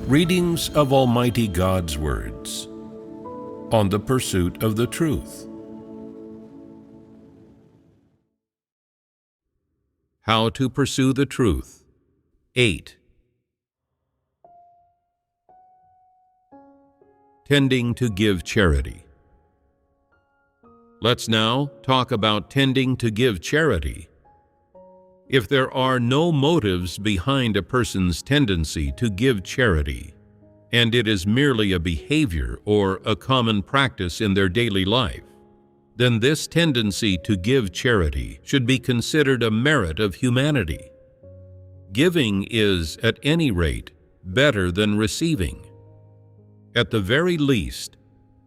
Readings of Almighty God's words on the pursuit of the truth. How to pursue the truth. 8. Tending to give charity. Let's now talk about tending to give charity. If there are no motives behind a person's tendency to give charity, and it is merely a behavior or a common practice in their daily life, then this tendency to give charity should be considered a merit of humanity. Giving is, at any rate, better than receiving. At the very least,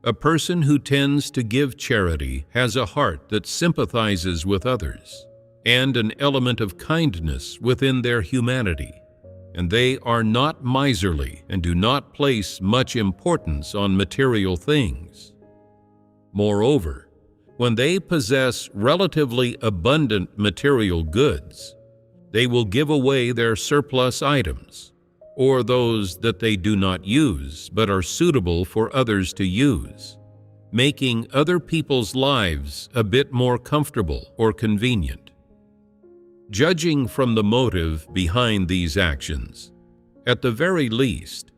a person who tends to give charity has a heart that sympathizes with others, and an element of kindness within their humanity, and they are not miserly and do not place much importance on material things. Moreover, when they possess relatively abundant material goods, they will give away their surplus items, or those that they do not use but are suitable for others to use, making other people's lives a bit more comfortable or convenient. Judging from the motive behind these actions, at the very least,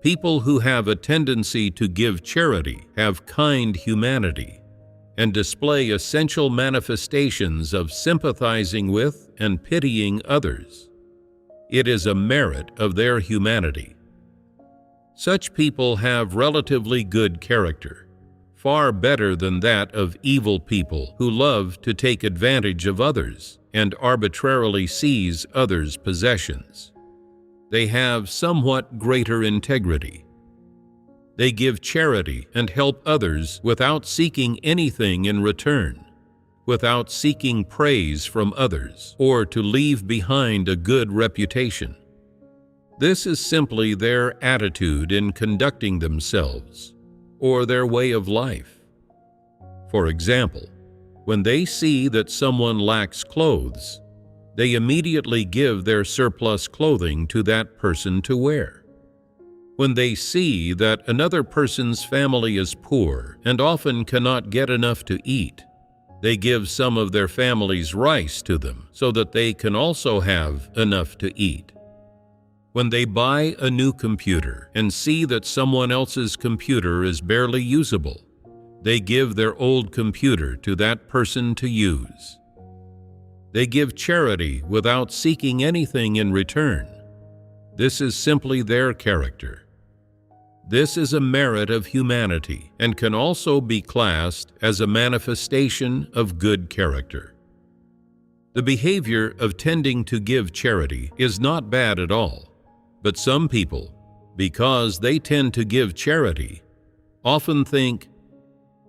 people who have a tendency to give charity have kind humanity and display essential manifestations of sympathizing with and pitying others. It is a merit of their humanity. Such people have relatively good character, far better than that of evil people who love to take advantage of others and arbitrarily seize others' possessions. They have somewhat greater integrity. They give charity and help others without seeking anything in return, without seeking praise from others or to leave behind a good reputation. This is simply their attitude in conducting themselves, or their way of life. For example, when they see that someone lacks clothes, they immediately give their surplus clothing to that person to wear. When they see that another person's family is poor and often cannot get enough to eat, they give some of their family's rice to them so that they can also have enough to eat. When they buy a new computer and see that someone else's computer is barely usable, they give their old computer to that person to use. They give charity without seeking anything in return. This is simply their character. This is a merit of humanity and can also be classed as a manifestation of good character. The behavior of tending to give charity is not bad at all, but some people, because they tend to give charity, often think,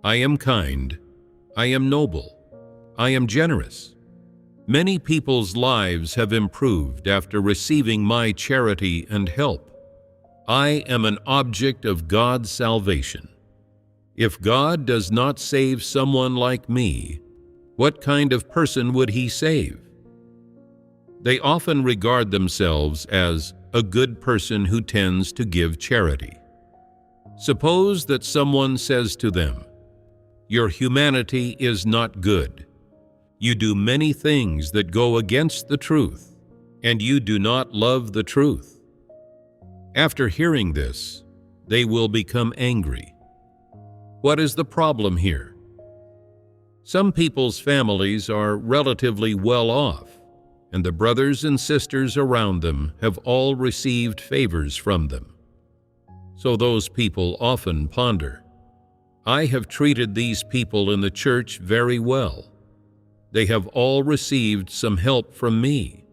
I am kind, I am noble, I am generous. Many people's lives have improved after receiving my charity and help. I am an object of God's salvation. If God does not save someone like me, what kind of person would He save? They often regard themselves as a good person who tends to give charity. Suppose that someone says to them, your humanity is not good. You do many things that go against the truth, and you do not love the truth. After hearing this, they will become angry. What is the problem here? Some people's families are relatively well off, and the brothers and sisters around them have all received favors from them. So those people often ponder, I have treated these people in the church very well. They have all received some help from me.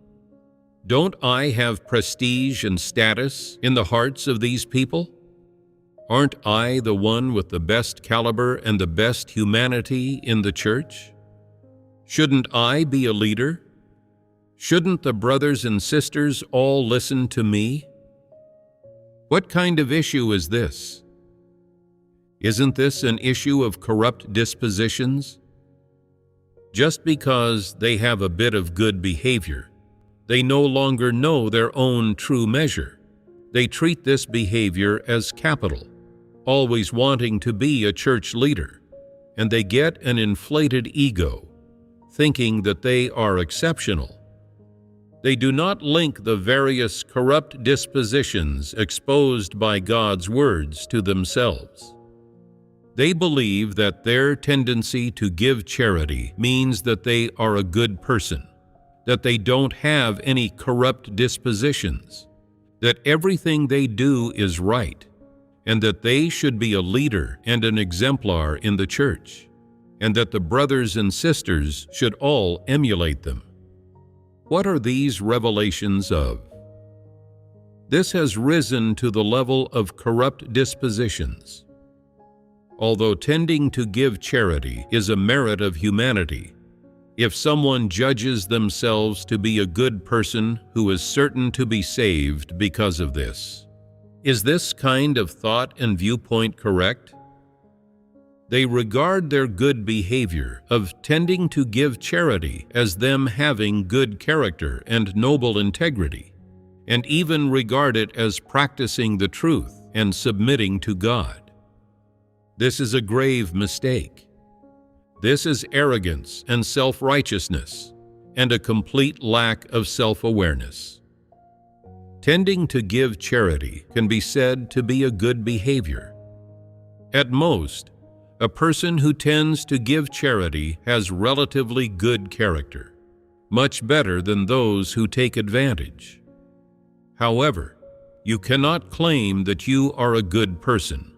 Don't I have prestige and status in the hearts of these people? Aren't I the one with the best caliber and the best humanity in the church? Shouldn't I be a leader? Shouldn't the brothers and sisters all listen to me? What kind of issue is this? Isn't this an issue of corrupt dispositions? Just because they have a bit of good behavior, they no longer know their own true measure. They treat this behavior as capital, always wanting to be a church leader, and they get an inflated ego, thinking that they are exceptional. They do not link the various corrupt dispositions exposed by God's words to themselves. They believe that their tendency to give charity means that they are a good person, that they don't have any corrupt dispositions, that everything they do is right, and that they should be a leader and an exemplar in the church, and that the brothers and sisters should all emulate them. What are these revelations of? This has risen to the level of corrupt dispositions. Although tending to give charity is a merit of humanity, if someone judges themselves to be a good person who is certain to be saved because of this, is this kind of thought and viewpoint correct? They regard their good behavior of tending to give charity as them having good character and noble integrity, and even regard it as practicing the truth and submitting to God. This is a grave mistake. This is arrogance and self-righteousness, and a complete lack of self-awareness. Tending to give charity can be said to be a good behavior. At most, a person who tends to give charity has relatively good character, much better than those who take advantage. However, you cannot claim that you are a good person,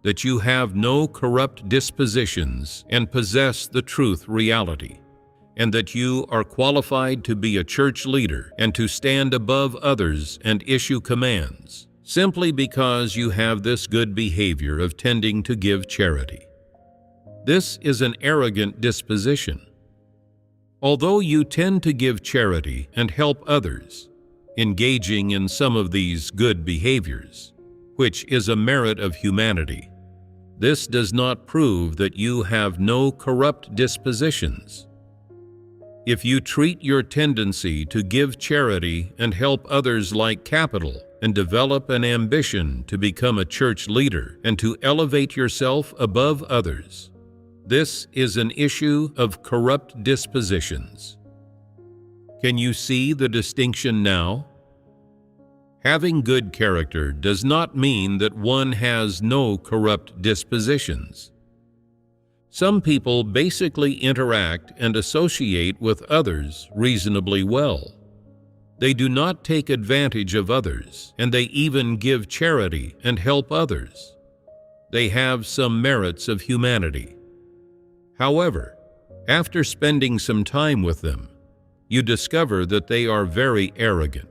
that you have no corrupt dispositions and possess the truth reality, and that you are qualified to be a church leader and to stand above others and issue commands, simply because you have this good behavior of tending to give charity. This is an arrogant disposition. Although you tend to give charity and help others, engaging in some of these good behaviors, which is a merit of humanity, this does not prove that you have no corrupt dispositions. If you treat your tendency to give charity and help others like capital and develop an ambition to become a church leader and to elevate yourself above others, this is an issue of corrupt dispositions. Can you see the distinction now? Having good character does not mean that one has no corrupt dispositions. Some people basically interact and associate with others reasonably well. They do not take advantage of others, and they even give charity and help others. They have some merits of humanity. However, after spending some time with them, you discover that they are very arrogant,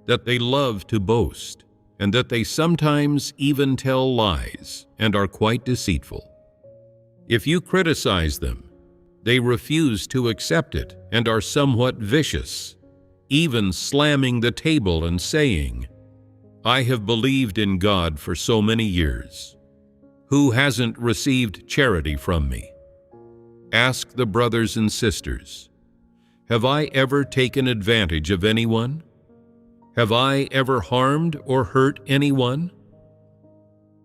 that they love to boast, and that they sometimes even tell lies and are quite deceitful. If you criticize them, they refuse to accept it and are somewhat vicious, even slamming the table and saying, "I have believed in God for so many years. Who hasn't received charity from me?" Ask the brothers and sisters, have I ever taken advantage of anyone? Have I ever harmed or hurt anyone?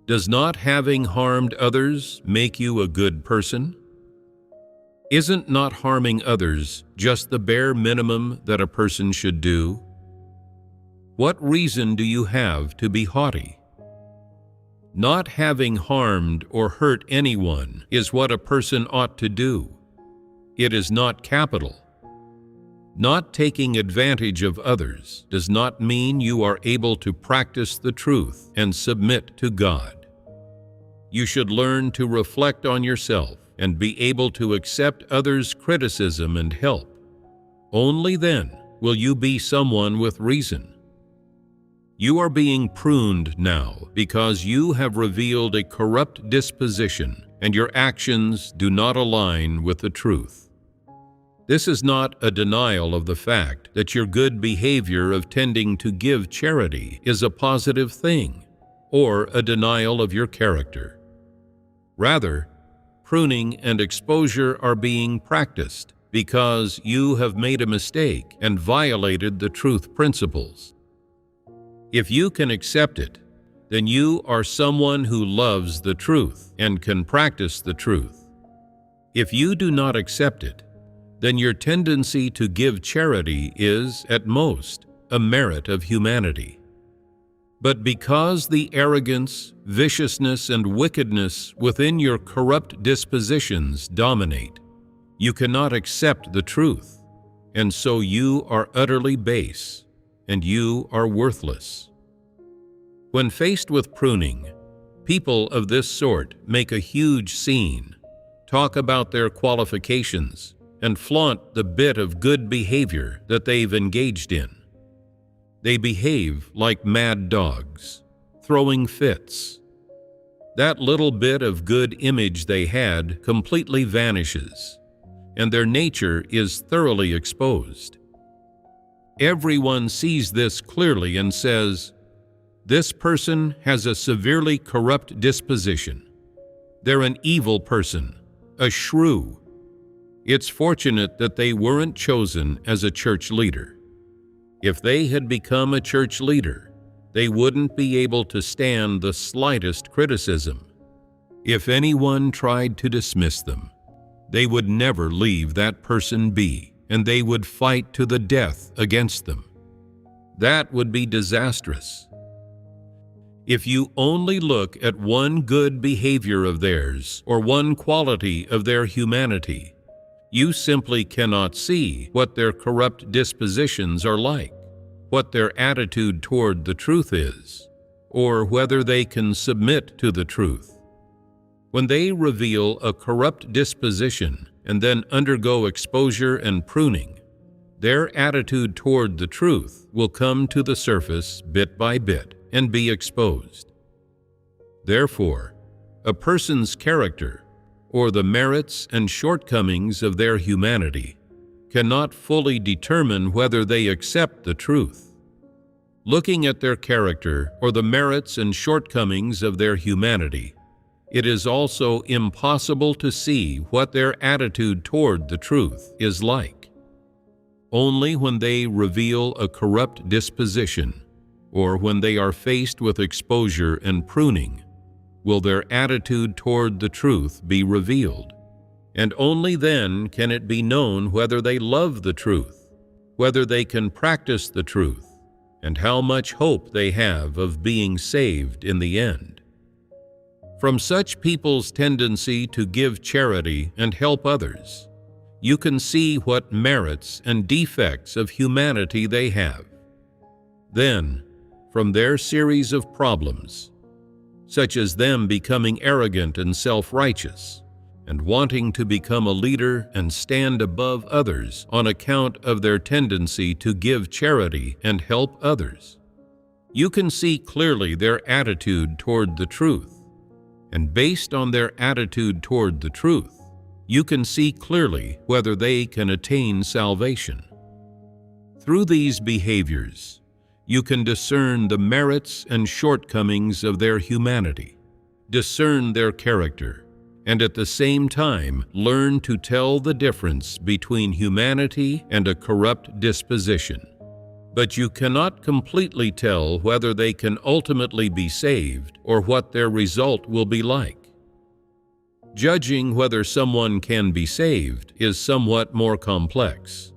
Does not having harmed others make you a good person? Isn't not harming others just the bare minimum that a person should do? What reason do you have to be haughty? Not having harmed or hurt anyone is what a person ought to do. It is not capital. Not taking advantage of others does not mean you are able to practice the truth and submit to God. You should learn to reflect on yourself and be able to accept others' criticism and help. Only then will you be someone with reason. You are being pruned now because you have revealed a corrupt disposition and your actions do not align with the truth. This is not a denial of the fact that your good behavior of tending to give charity is a positive thing, or a denial of your character. Rather, pruning and exposure are being practiced because you have made a mistake and violated the truth principles. If you can accept it, then you are someone who loves the truth and can practice the truth. If you do not accept it, then your tendency to give charity is, at most, a merit of humanity. But because the arrogance, viciousness, and wickedness within your corrupt dispositions dominate, you cannot accept the truth, and so you are utterly base, and you are worthless. When faced with pruning, people of this sort make a huge scene, talk about their qualifications, and flaunt the bit of good behavior that they've engaged in. They behave like mad dogs, throwing fits. That little bit of good image they had completely vanishes, and their nature is thoroughly exposed. Everyone sees this clearly and says, "This person has a severely corrupt disposition. They're an evil person, a shrew." It's fortunate that they weren't chosen as a church leader. If they had become a church leader, they wouldn't be able to stand the slightest criticism. If anyone tried to dismiss them, they would never leave that person be, and they would fight to the death against them. That would be disastrous. If you only look at one good behavior of theirs or one quality of their humanity, you simply cannot see what their corrupt dispositions are like, what their attitude toward the truth is, or whether they can submit to the truth. When they reveal a corrupt disposition and then undergo exposure and pruning, their attitude toward the truth will come to the surface bit by bit and be exposed. Therefore, a person's character, or the merits and shortcomings of their humanity, cannot fully determine whether they accept the truth. Looking at their character or the merits and shortcomings of their humanity, it is also impossible to see what their attitude toward the truth is like. Only when they reveal a corrupt disposition, or when they are faced with exposure and pruning, will their attitude toward the truth be revealed, and only then can it be known whether they love the truth, whether they can practice the truth, and how much hope they have of being saved in the end. From such people's tendency to give charity and help others, you can see what merits and defects of humanity they have. Then, from their series of problems, such as them becoming arrogant and self-righteous, and wanting to become a leader and stand above others on account of their tendency to give charity and help others, you can see clearly their attitude toward the truth, and based on their attitude toward the truth, you can see clearly whether they can attain salvation. Through these behaviors, you can discern the merits and shortcomings of their humanity, discern their character, and at the same time learn to tell the difference between humanity and a corrupt disposition. But you cannot completely tell whether they can ultimately be saved or what their result will be like. Judging whether someone can be saved is somewhat more complex.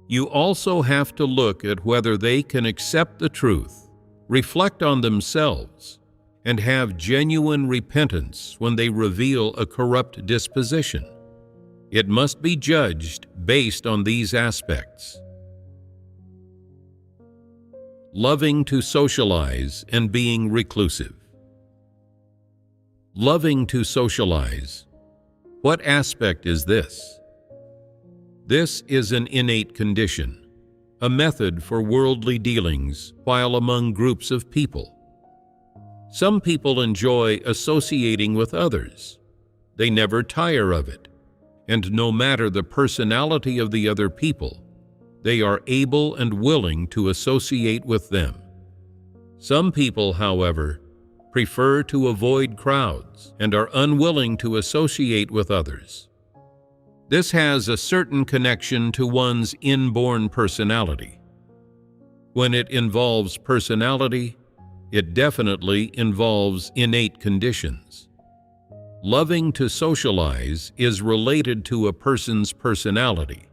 You also have to look at whether they can accept the truth, reflect on themselves, and have genuine repentance when they reveal a corrupt disposition. It must be judged based on these aspects. Loving to socialize and being reclusive. Loving to socialize. What aspect is this? This is an innate condition, a method for worldly dealings while among groups of people. Some people enjoy associating with others. They never tire of it, and no matter the personality of the other people, they are able and willing to associate with them. Some people, however, prefer to avoid crowds and are unwilling to associate with others. This has a certain connection to one's inborn personality. When it involves personality, it definitely involves innate conditions. Loving to socialize is related to a person's personality.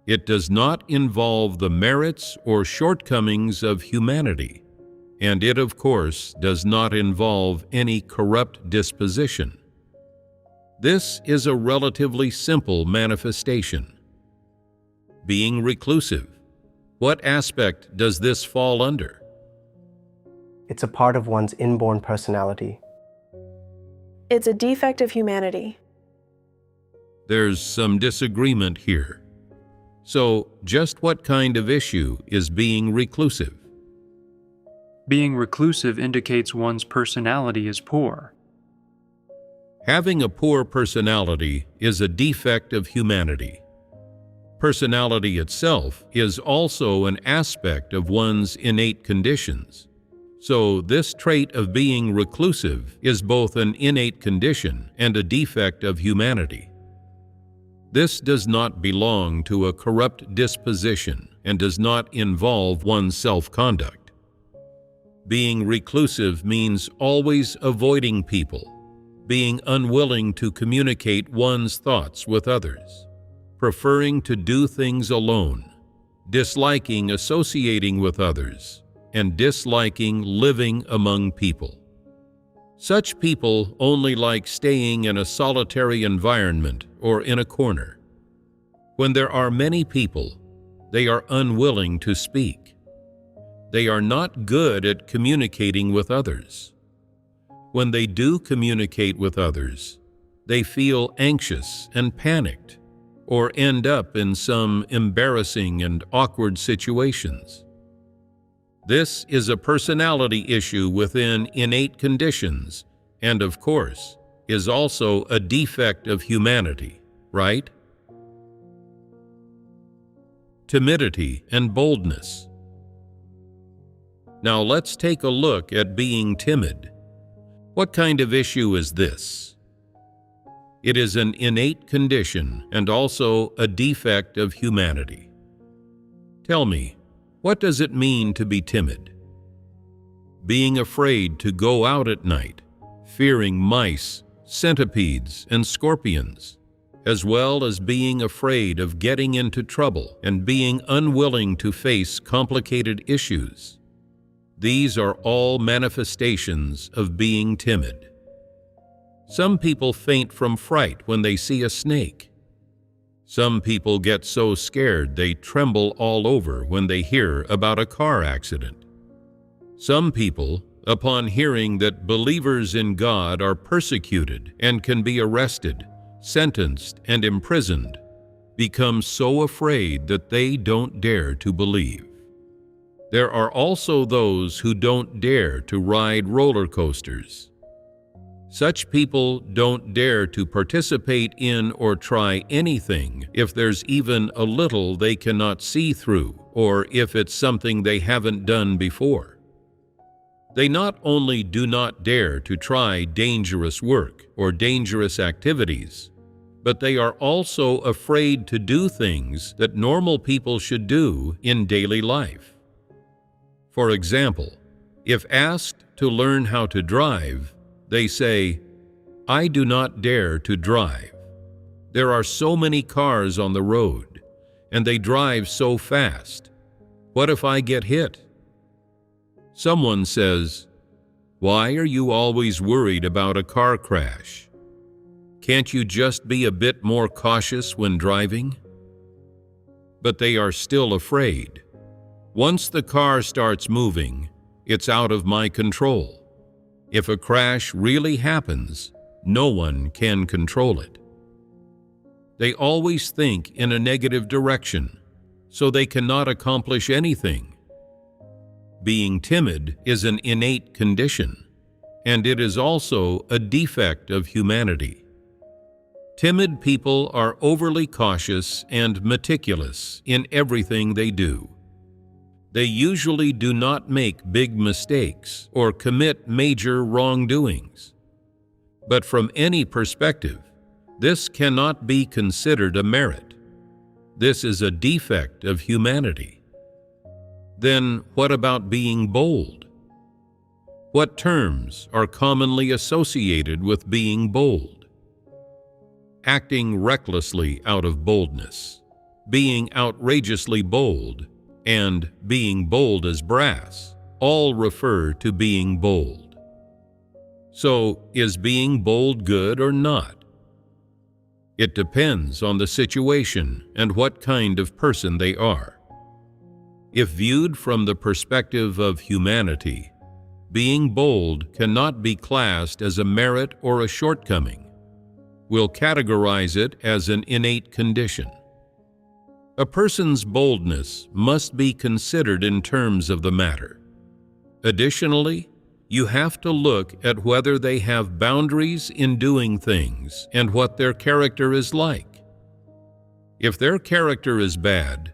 It does not involve the merits or shortcomings of humanity, and it, of course, does not involve any corrupt disposition. This is a relatively simple manifestation. Being reclusive. What aspect does this fall under? It's a part of one's inborn personality. It's a defect of humanity. There's some disagreement here. So, just what kind of issue is being reclusive? Being reclusive indicates one's personality is poor. Having a poor personality is a defect of humanity. Personality itself is also an aspect of one's innate conditions. So this trait of being reclusive is both an innate condition and a defect of humanity. This does not belong to a corrupt disposition and does not involve one's self-conduct. Being reclusive means always avoiding people, being unwilling to communicate one's thoughts with others, preferring to do things alone, disliking associating with others, and disliking living among people. Such people only like staying in a solitary environment or in a corner. When there are many people, they are unwilling to speak. They are not good at communicating with others. When they do communicate with others, they feel anxious and panicked, or end up in some embarrassing and awkward situations. This is a personality issue within innate conditions, and of course, is also a defect of humanity, right? Timidity and boldness. Now let's take a look at being timid. What kind of issue is this? It is an innate condition and also a defect of humanity. Tell me, what does it mean to be timid? Being afraid to go out at night, fearing mice, centipedes, and scorpions, as well as being afraid of getting into trouble and being unwilling to face complicated issues. These are all manifestations of being timid. Some people faint from fright when they see a snake. Some people get so scared they tremble all over when they hear about a car accident. Some people, upon hearing that believers in God are persecuted and can be arrested, sentenced, and imprisoned, become so afraid that they don't dare to believe. There are also those who don't dare to ride roller coasters. Such people don't dare to participate in or try anything if there's even a little they cannot see through, or if it's something they haven't done before. They not only do not dare to try dangerous work or dangerous activities, but they are also afraid to do things that normal people should do in daily life. For example, if asked to learn how to drive, they say, "I do not dare to drive. There are so many cars on the road, and they drive so fast. What if I get hit?" Someone says, "Why are you always worried about a car crash? Can't you just be a bit more cautious when driving?" But they are still afraid. Once the car starts moving, it's out of my control. If a crash really happens, no one can control it. They always think in a negative direction, so they cannot accomplish anything. Being timid is an innate condition, and it is also a defect of humanity. Timid people are overly cautious and meticulous in everything they do. They usually do not make big mistakes or commit major wrongdoings. But from any perspective, this cannot be considered a merit. This is a defect of humanity. Then what about being bold? What terms are commonly associated with being bold? Acting recklessly out of boldness, being outrageously bold, and being bold as brass all refer to being bold. So, is being bold good or not? It depends on the situation and what kind of person they are. If viewed from the perspective of humanity, being bold cannot be classed as a merit or a shortcoming. We'll categorize it as an innate condition. A person's boldness must be considered in terms of the matter. Additionally, you have to look at whether they have boundaries in doing things and what their character is like. If their character is bad,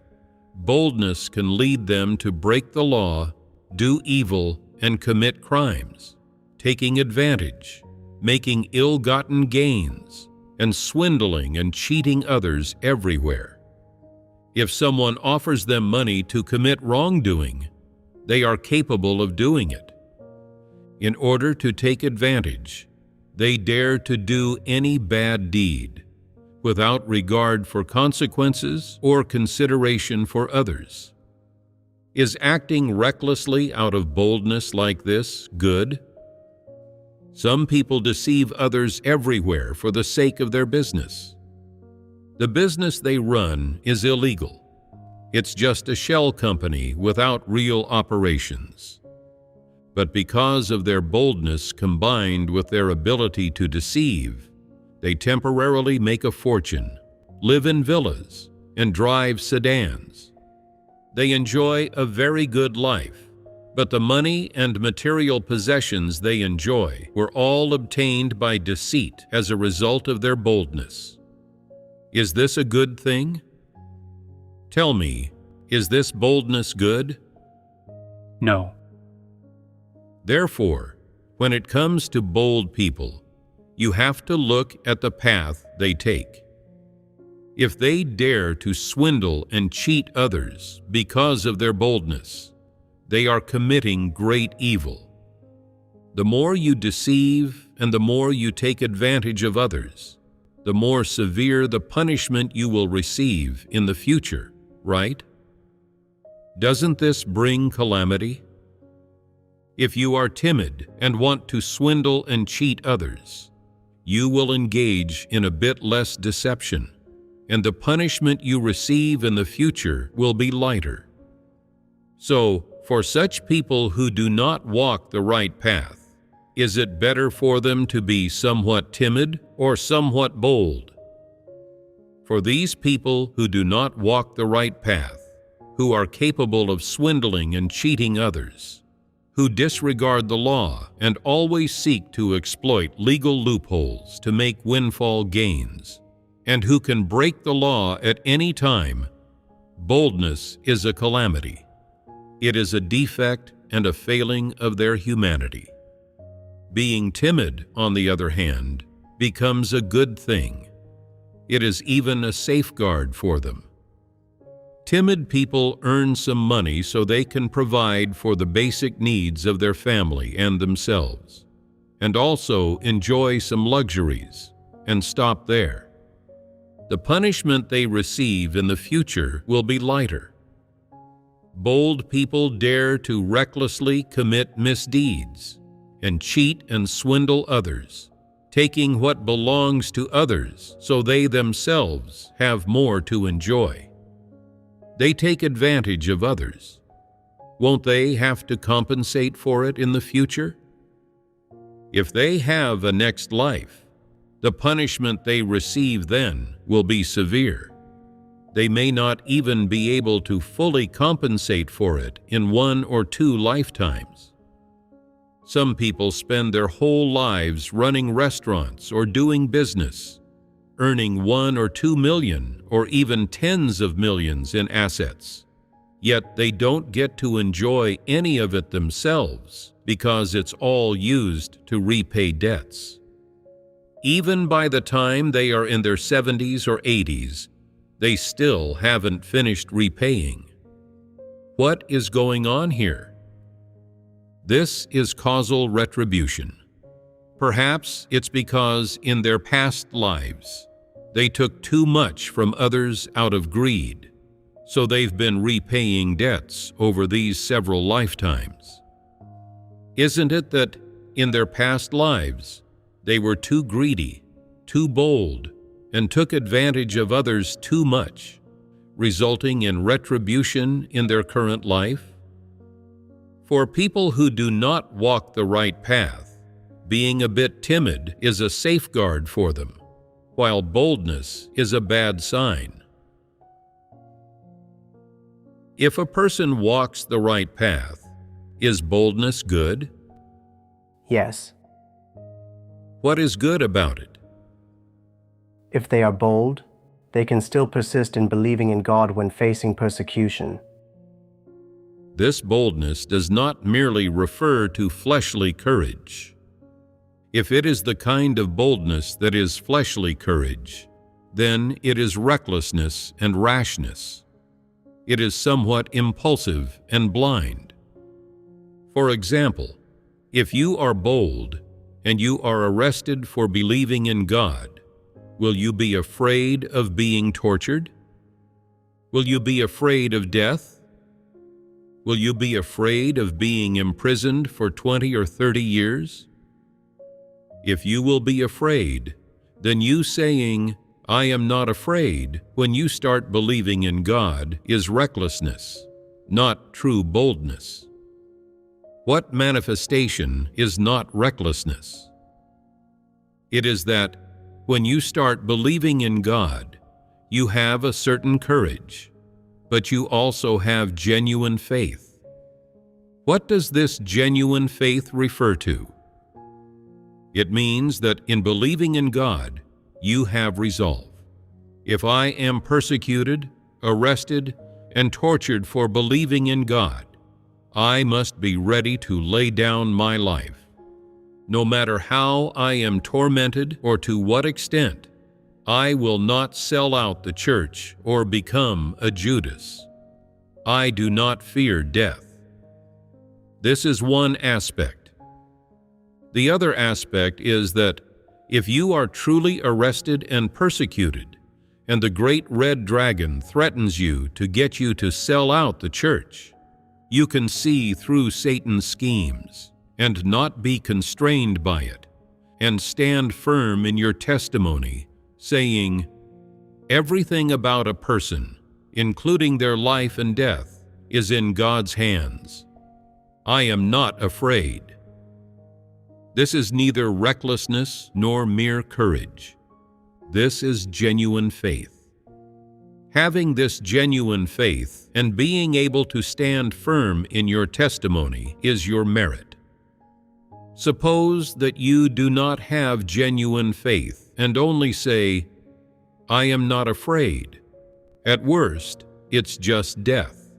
boldness can lead them to break the law, do evil, and commit crimes, taking advantage, making ill-gotten gains, and swindling and cheating others everywhere. If someone offers them money to commit wrongdoing, they are capable of doing it. In order to take advantage, they dare to do any bad deed, without regard for consequences or consideration for others. Is acting recklessly out of boldness like this good? Some people deceive others everywhere for the sake of their business. The business they run is illegal. It's just a shell company without real operations. But because of their boldness combined with their ability to deceive, they temporarily make a fortune, live in villas, and drive sedans. They enjoy a very good life, but the money and material possessions they enjoy were all obtained by deceit as a result of their boldness. Is this a good thing? Tell me, is this boldness good? No. Therefore, when it comes to bold people, you have to look at the path they take. If they dare to swindle and cheat others because of their boldness, they are committing great evil. The more you deceive and the more you take advantage of others, the more severe the punishment you will receive in the future, right? Doesn't this bring calamity? If you are timid and want to swindle and cheat others, you will engage in a bit less deception, and the punishment you receive in the future will be lighter. So, for such people who do not walk the right path, is it better for them to be somewhat timid or somewhat bold? For these people who do not walk the right path, who are capable of swindling and cheating others, who disregard the law and always seek to exploit legal loopholes to make windfall gains, and who can break the law at any time, boldness is a calamity. It is a defect and a failing of their humanity. Being timid, on the other hand, becomes a good thing. It is even a safeguard for them. Timid people earn some money so they can provide for the basic needs of their family and themselves, and also enjoy some luxuries, and stop there. The punishment they receive in the future will be lighter. Bold people dare to recklessly commit misdeeds and cheat and swindle others, taking what belongs to others so they themselves have more to enjoy. They take advantage of others. Won't they have to compensate for it in the future? If they have a next life, the punishment they receive then will be severe. They may not even be able to fully compensate for it in 1 or 2 lifetimes. Some people spend their whole lives running restaurants or doing business, earning 1 or 2 million or even tens of millions in assets. Yet they don't get to enjoy any of it themselves because it's all used to repay debts. Even by the time they are in their 70s or 80s, they still haven't finished repaying. What is going on here? This is causal retribution. Perhaps it's because in their past lives, they took too much from others out of greed, so they've been repaying debts over these several lifetimes. Isn't it that in their past lives, they were too greedy, too bold, and took advantage of others too much, resulting in retribution in their current life? For people who do not walk the right path, being a bit timid is a safeguard for them, while boldness is a bad sign. If a person walks the right path, is boldness good? Yes. What is good about it? If they are bold, they can still persist in believing in God when facing persecution. This boldness does not merely refer to fleshly courage. If it is the kind of boldness that is fleshly courage, then it is recklessness and rashness. It is somewhat impulsive and blind. For example, if you are bold and you are arrested for believing in God, will you be afraid of being tortured? Will you be afraid of death? Will you be afraid of being imprisoned for 20 or 30 years? If you will be afraid, then you saying, "I am not afraid," when you start believing in God is recklessness, not true boldness. What manifestation is not recklessness? It is that when you start believing in God, you have a certain courage, but you also have genuine faith. What does this genuine faith refer to? It means that in believing in God, you have resolve. If I am persecuted, arrested, and tortured for believing in God, I must be ready to lay down my life. No matter how I am tormented or to what extent, I will not sell out the church or become a Judas. I do not fear death. This is one aspect. The other aspect is that if you are truly arrested and persecuted, and the great red dragon threatens you to get you to sell out the church, you can see through Satan's schemes and not be constrained by it, and stand firm in your testimony, saying, "Everything about a person, including their life and death, is in God's hands. I am not afraid." This is neither recklessness nor mere courage. This is genuine faith. Having this genuine faith and being able to stand firm in your testimony is your merit. Suppose that you do not have genuine faith and only say, "I am not afraid." At worst, it's just death.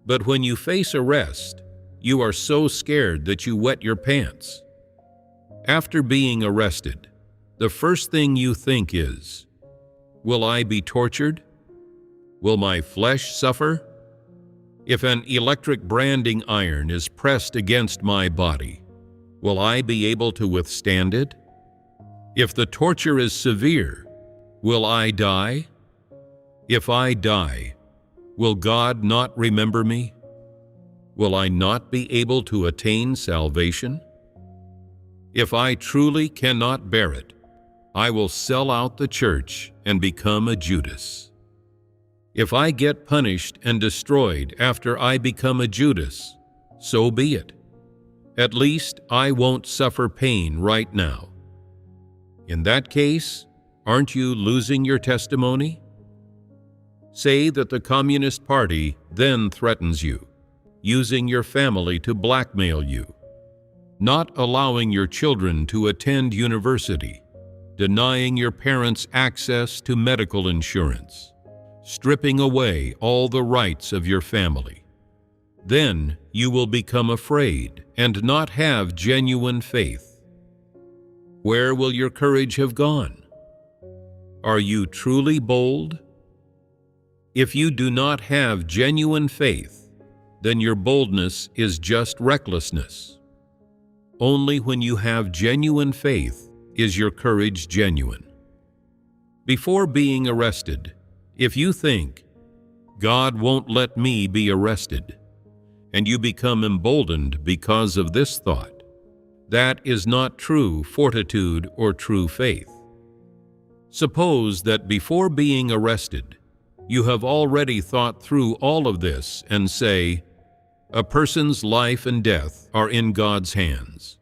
But when you face arrest, you are so scared that you wet your pants. After being arrested, the first thing you think is, "Will I be tortured? Will my flesh suffer? If an electric branding iron is pressed against my body, will I be able to withstand it? If the torture is severe, will I die? If I die, will God not remember me? Will I not be able to attain salvation? If I truly cannot bear it, I will sell out the church and become a Judas. If I get punished and destroyed after I become a Judas, so be it. At least I won't suffer pain right now. In that case, aren't you losing your testimony? Say that the Communist Party then threatens you, using your family to blackmail you, not allowing your children to attend university, denying your parents access to medical insurance, stripping away all the rights of your family. Then you will become afraid and not have genuine faith. Where will your courage have gone? Are you truly bold? If you do not have genuine faith then your boldness is just recklessness. Only when you have genuine faith is your courage genuine. Before being arrested, if you think, God won't let me be arrested, and you become emboldened because of this thought, that is not true fortitude or true faith. Suppose that before being arrested, you have already thought through all of this and say, a person's life and death are in God's hands.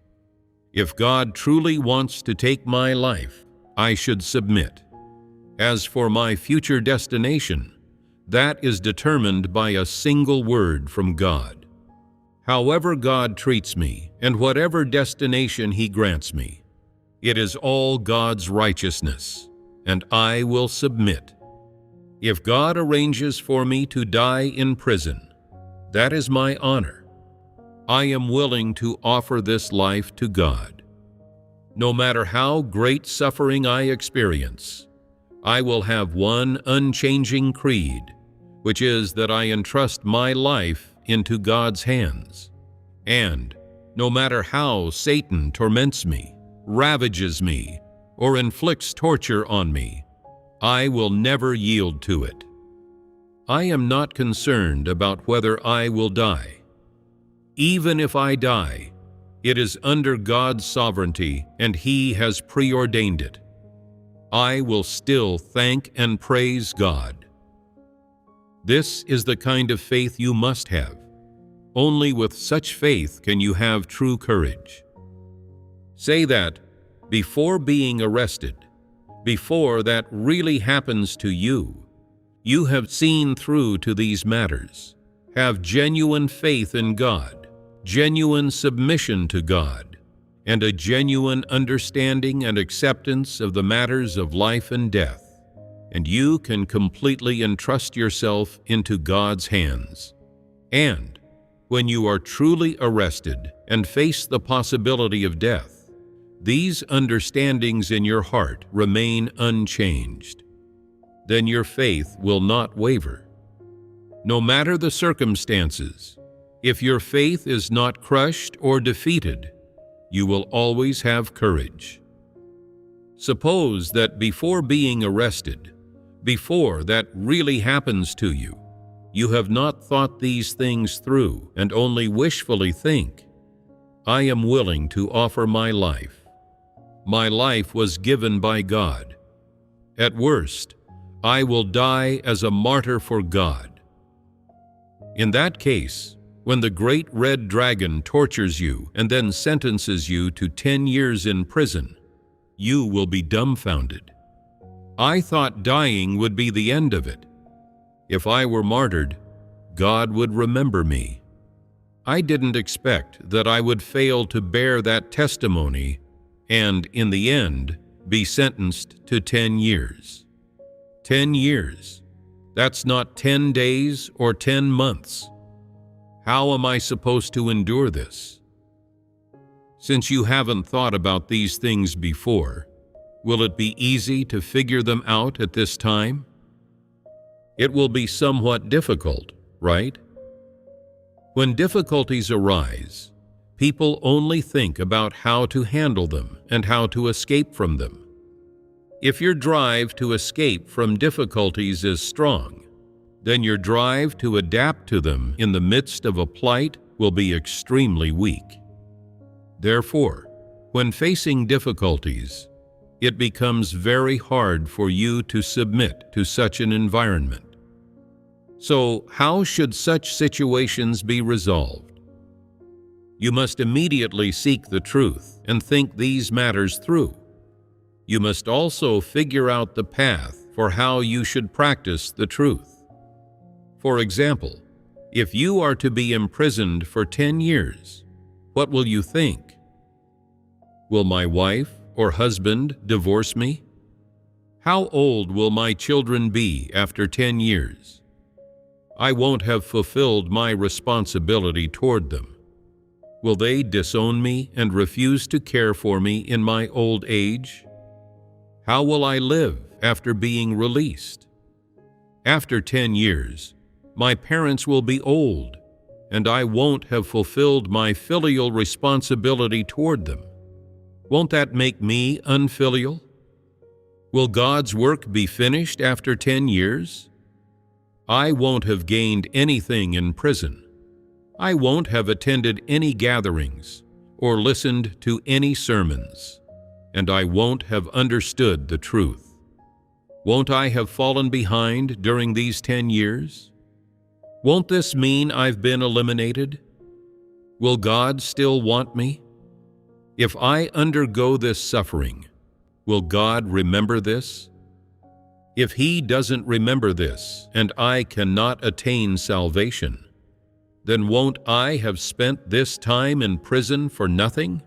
If God truly wants to take my life, I should submit. As for my future destination, that is determined by a single word from God. However God treats me and whatever destination He grants me, it is all God's righteousness, and I will submit. If God arranges for me to die in prison, that is my honor. I am willing to offer this life to God. No matter how great suffering I experience, I will have one unchanging creed, which is that I entrust my life into God's hands. And no matter how Satan torments me, ravages me, or inflicts torture on me, I will never yield to it. I am not concerned about whether I will die. Even if I die, it is under God's sovereignty and He has preordained it. I will still thank and praise God. This is the kind of faith you must have. Only with such faith can you have true courage. Say that before being arrested, before that really happens to you, you have seen through to these matters, have genuine faith in God, genuine submission to God, and a genuine understanding and acceptance of the matters of life and death, and you can completely entrust yourself into God's hands. And when you are truly arrested and face the possibility of death, these understandings in your heart remain unchanged. Then your faith will not waver. No matter the circumstances, if your faith is not crushed or defeated, you will always have courage. Suppose that before being arrested, before that really happens to you, you have not thought these things through and only wishfully think, I am willing to offer my life. My life was given by God. At worst, I will die as a martyr for God. In that case, when the great red dragon tortures you and then sentences you to 10 years in prison, you will be dumbfounded. I thought dying would be the end of it. If I were martyred, God would remember me. I didn't expect that I would fail to bear that testimony and, in the end, be sentenced to 10 years. 10 years. That's not 10 days or 10 months. How am I supposed to endure this? Since you haven't thought about these things before, will it be easy to figure them out at this time? It will be somewhat difficult, right? When difficulties arise, people only think about how to handle them and how to escape from them. If your drive to escape from difficulties is strong, then your drive to adapt to them in the midst of a plight will be extremely weak. Therefore, when facing difficulties, it becomes very hard for you to submit to such an environment. So, how should such situations be resolved? You must immediately seek the truth and think these matters through. You must also figure out the path for how you should practice the truth. For example, if you are to be imprisoned for 10 years, what will you think? Will my wife or husband divorce me? How old will my children be after 10 years? I won't have fulfilled my responsibility toward them. Will they disown me and refuse to care for me in my old age? How will I live after being released? After 10 years, my parents will be old, and I won't have fulfilled my filial responsibility toward them. Won't that make me unfilial? Will God's work be finished after 10 years? I won't have gained anything in prison. I won't have attended any gatherings or listened to any sermons, and I won't have understood the truth. Won't I have fallen behind during these 10 years? Won't this mean I've been eliminated? Will God still want me? If I undergo this suffering, will God remember this? If He doesn't remember this, and I cannot attain salvation, then won't I have spent this time in prison for nothing?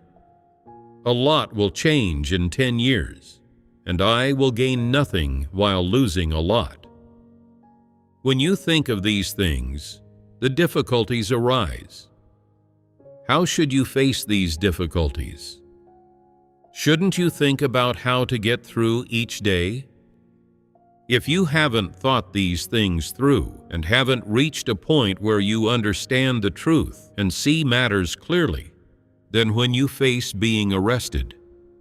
A lot will change in 10 years, and I will gain nothing while losing a lot. When you think of these things, the difficulties arise. How should you face these difficulties? Shouldn't you think about how to get through each day? If you haven't thought these things through and haven't reached a point where you understand the truth and see matters clearly, then when you face being arrested,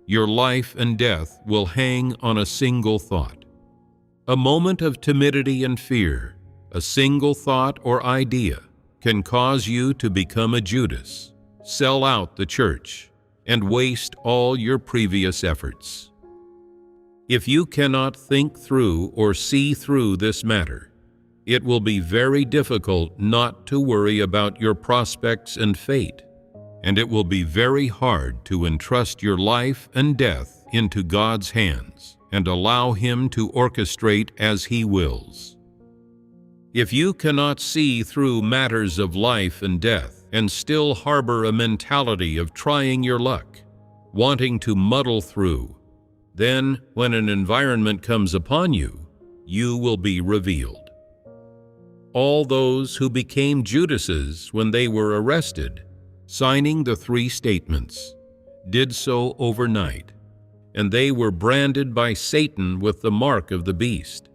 your life and death will hang on a single thought. A moment of timidity and fear, a single thought or idea, can cause you to become a Judas, sell out the church, and waste all your previous efforts. If you cannot think through or see through this matter, it will be very difficult not to worry about your prospects and fate, and it will be very hard to entrust your life and death into God's hands and allow Him to orchestrate as He wills. If you cannot see through matters of life and death and still harbor a mentality of trying your luck, wanting to muddle through, then when an environment comes upon you, you will be revealed. All those who became Judases when they were arrested, signing the 3 statements, did so overnight, and they were branded by Satan with the mark of the beast.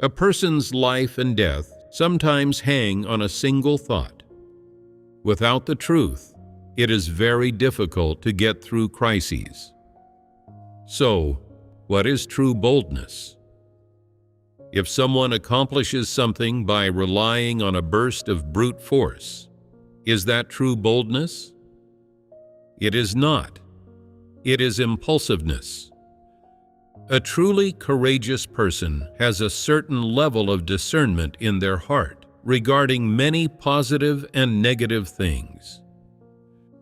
A person's life and death sometimes hang on a single thought. Without the truth, it is very difficult to get through crises. So, what is true boldness? If someone accomplishes something by relying on a burst of brute force, is that true boldness? It is not. It is impulsiveness. A truly courageous person has a certain level of discernment in their heart regarding many positive and negative things.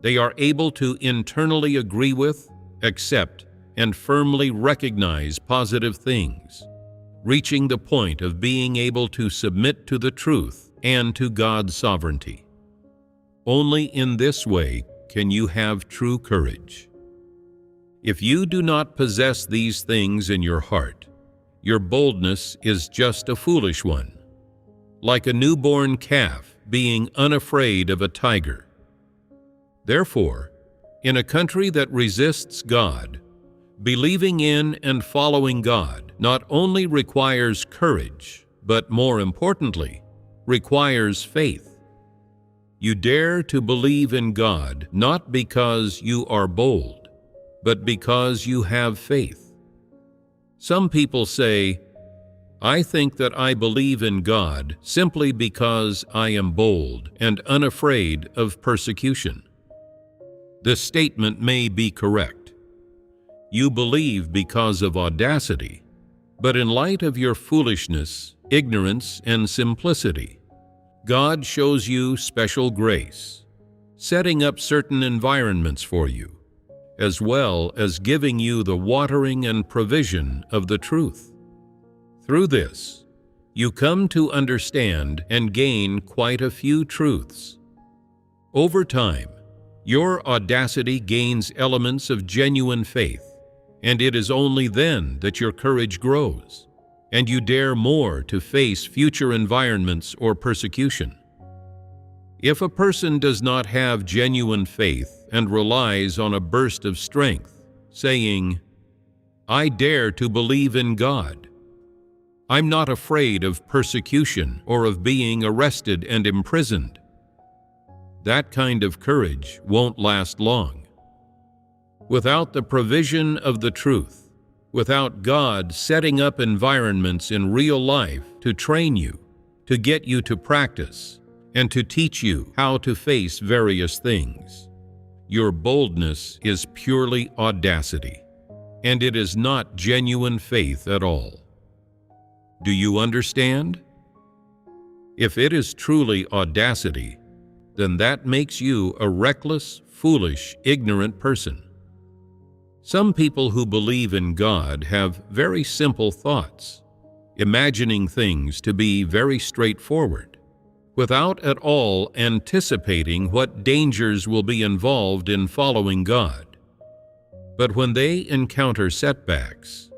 They are able to internally agree with, accept, and firmly recognize positive things, reaching the point of being able to submit to the truth and to God's sovereignty. Only in this way can you have true courage. If you do not possess these things in your heart, your boldness is just a foolish one, like a newborn calf being unafraid of a tiger. Therefore, in a country that resists God, believing in and following God not only requires courage, but more importantly, requires faith. You dare to believe in God not because you are bold, but because you have faith. Some people say, "I think that I believe in God simply because I am bold and unafraid of persecution." This statement may be correct. You believe because of audacity, but in light of your foolishness, ignorance, and simplicity, God shows you special grace, setting up certain environments for you, as well as giving you the watering and provision of the truth. Through this, you come to understand and gain quite a few truths. Over time, your audacity gains elements of genuine faith, and it is only then that your courage grows, and you dare more to face future environments or persecution. If a person does not have genuine faith and relies on a burst of strength, saying, "I dare to believe in God. I'm not afraid of persecution or of being arrested and imprisoned, That kind of courage won't last long. Without the provision of the truth, without God setting up environments in real life to train you, to get you to practice, and to teach you how to face various things, your boldness is purely audacity, and it is not genuine faith at all. Do you understand? If it is truly audacity, then that makes you a reckless, foolish, ignorant person. Some people who believe in God have very simple thoughts, imagining things to be very straightforward, without at all anticipating what dangers will be involved in following God. But when they encounter setbacks,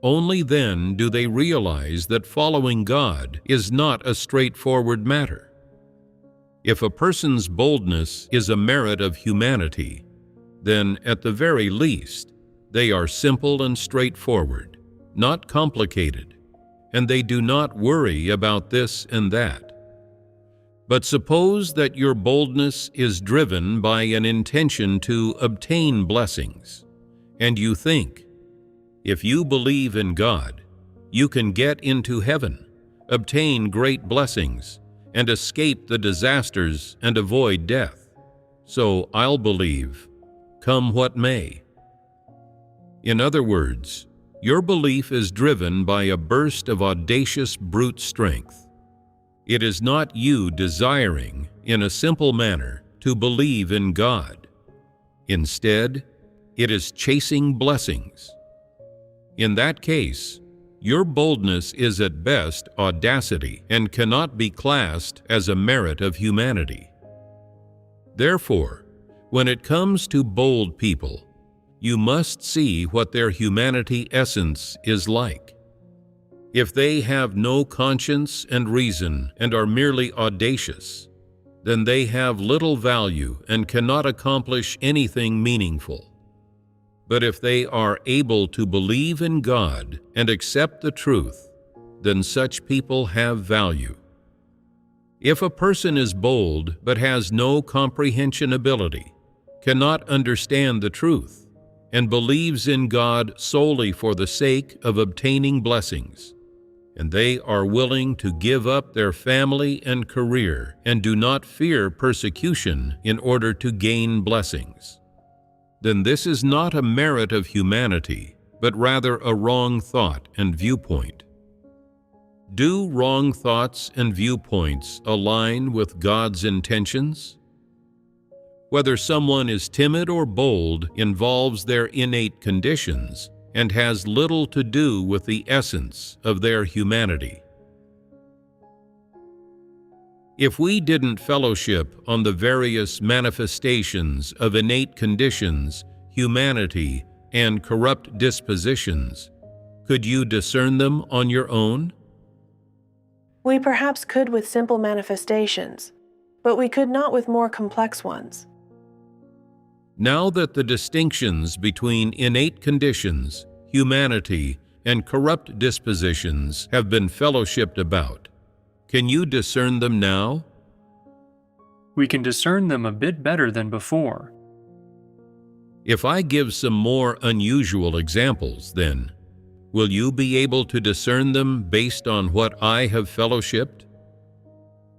only then do they realize that following God is not a straightforward matter. If a person's boldness is a merit of humanity, then at the very least, they are simple and straightforward, not complicated, and they do not worry about this and that. But suppose that your boldness is driven by an intention to obtain blessings, and you think, if you believe in God, you can get into heaven, obtain great blessings, and escape the disasters and avoid death. So I'll believe, come what may. In other words, your belief is driven by a burst of audacious brute strength. It is not you desiring, in a simple manner, to believe in God. Instead, it is chasing blessings. In that case, your boldness is at best audacity and cannot be classed as a merit of humanity. Therefore, when it comes to bold people, you must see what their humanity essence is like. If they have no conscience and reason and are merely audacious, then they have little value and cannot accomplish anything meaningful. But if they are able to believe in God and accept the truth, then such people have value. If a person is bold but has no comprehension ability, cannot understand the truth, and believes in God solely for the sake of obtaining blessings, and they are willing to give up their family and career and do not fear persecution in order to gain blessings, then this is not a merit of humanity, but rather a wrong thought and viewpoint. Do wrong thoughts and viewpoints align with God's intentions? Whether someone is timid or bold involves their innate conditions and has little to do with the essence of their humanity. If we didn't fellowship on the various manifestations of innate conditions, humanity, and corrupt dispositions, could you discern them on your own? We perhaps could with simple manifestations, but we could not with more complex ones. Now that the distinctions between innate conditions, humanity, and corrupt dispositions have been fellowshipped about, can you discern them now? We can discern them a bit better than before. If I give some more unusual examples, then, will you be able to discern them based on what I have fellowshipped?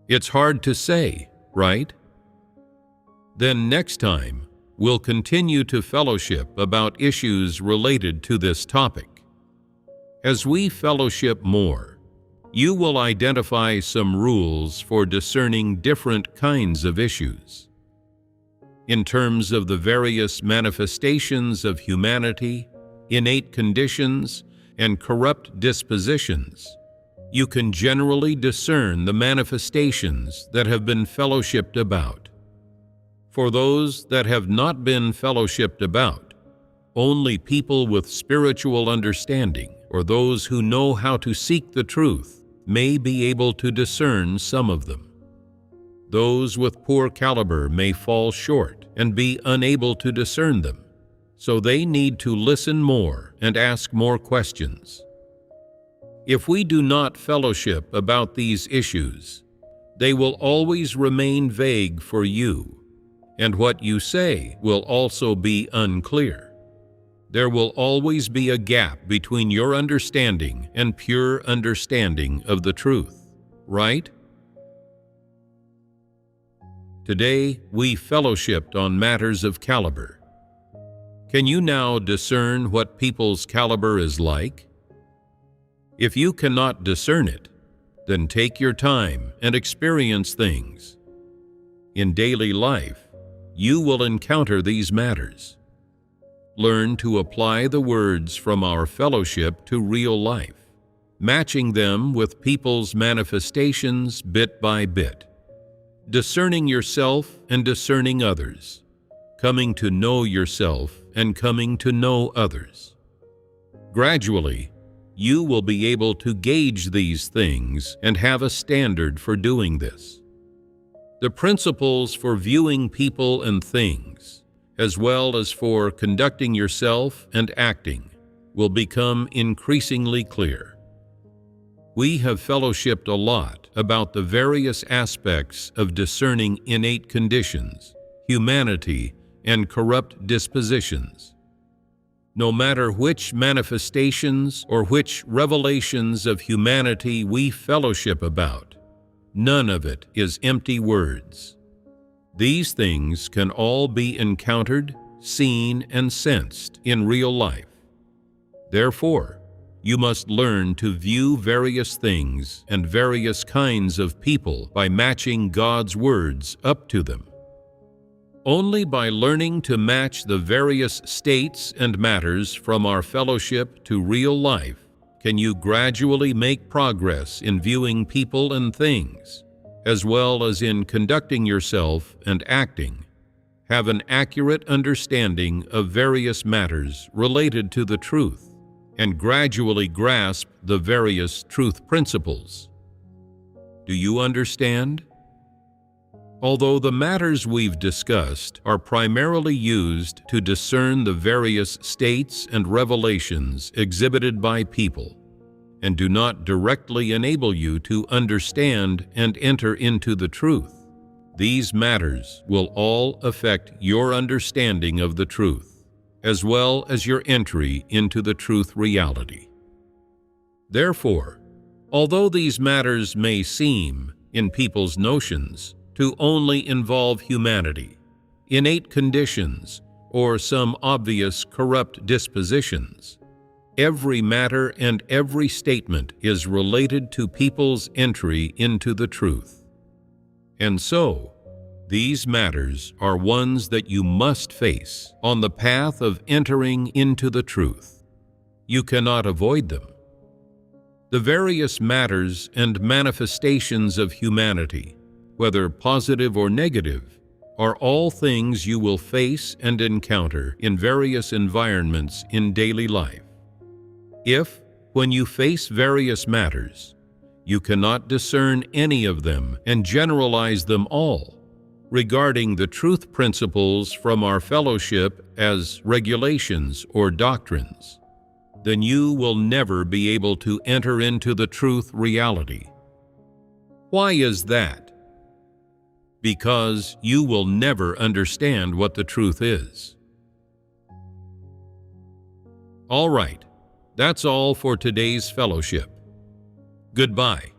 It's hard to say, right? Then next time, we'll continue to fellowship about issues related to this topic. As we fellowship more, you will identify some rules for discerning different kinds of issues. In terms of the various manifestations of humanity, innate conditions, and corrupt dispositions, you can generally discern the manifestations that have been fellowshipped about. For those that have not been fellowshipped about, only people with spiritual understanding or those who know how to seek the truth may be able to discern some of them. Those with poor caliber may fall short and be unable to discern them, so they need to listen more and ask more questions. If we do not fellowship about these issues, they will always remain vague for you, and what you say will also be unclear. There will always be a gap between your understanding and pure understanding of the truth, right? Today, we fellowshipped on matters of caliber. Can you now discern what people's caliber is like? If you cannot discern it, then take your time and experience things. In daily life, you will encounter these matters. Learn to apply the words from our fellowship to real life, matching them with people's manifestations bit by bit. Discerning yourself and discerning others, coming to know yourself and coming to know others. Gradually, you will be able to gauge these things and have a standard for doing this. The principles for viewing people and things, as well as for conducting yourself and acting, will become increasingly clear. We have fellowshipped a lot about the various aspects of discerning innate conditions, humanity, and corrupt dispositions. No matter which manifestations or which revelations of humanity we fellowship about, none of it is empty words. These things can all be encountered, seen, and sensed in real life. Therefore, you must learn to view various things and various kinds of people by matching God's words up to them. Only by learning to match the various states and matters from our fellowship to real life can you gradually make progress in viewing people and things, as well as in conducting yourself and acting, have an accurate understanding of various matters related to the truth, and gradually grasp the various truth principles. Do you understand? Although the matters we've discussed are primarily used to discern the various states and revelations exhibited by people, and do not directly enable you to understand and enter into the truth, these matters will all affect your understanding of the truth, as well as your entry into the truth reality. Therefore, although these matters may seem, in people's notions, to only involve humanity, innate conditions, or some obvious corrupt dispositions, every matter and every statement is related to people's entry into the truth. And so, these matters are ones that you must face on the path of entering into the truth. You cannot avoid them. The various matters and manifestations of humanity, whether positive or negative, are all things you will face and encounter in various environments in daily life. If, when you face various matters, you cannot discern any of them and generalize them all, regarding the truth principles from our fellowship as regulations or doctrines, then you will never be able to enter into the truth reality. Why is that? Because you will never understand what the truth is. All right, that's all for today's fellowship. Goodbye.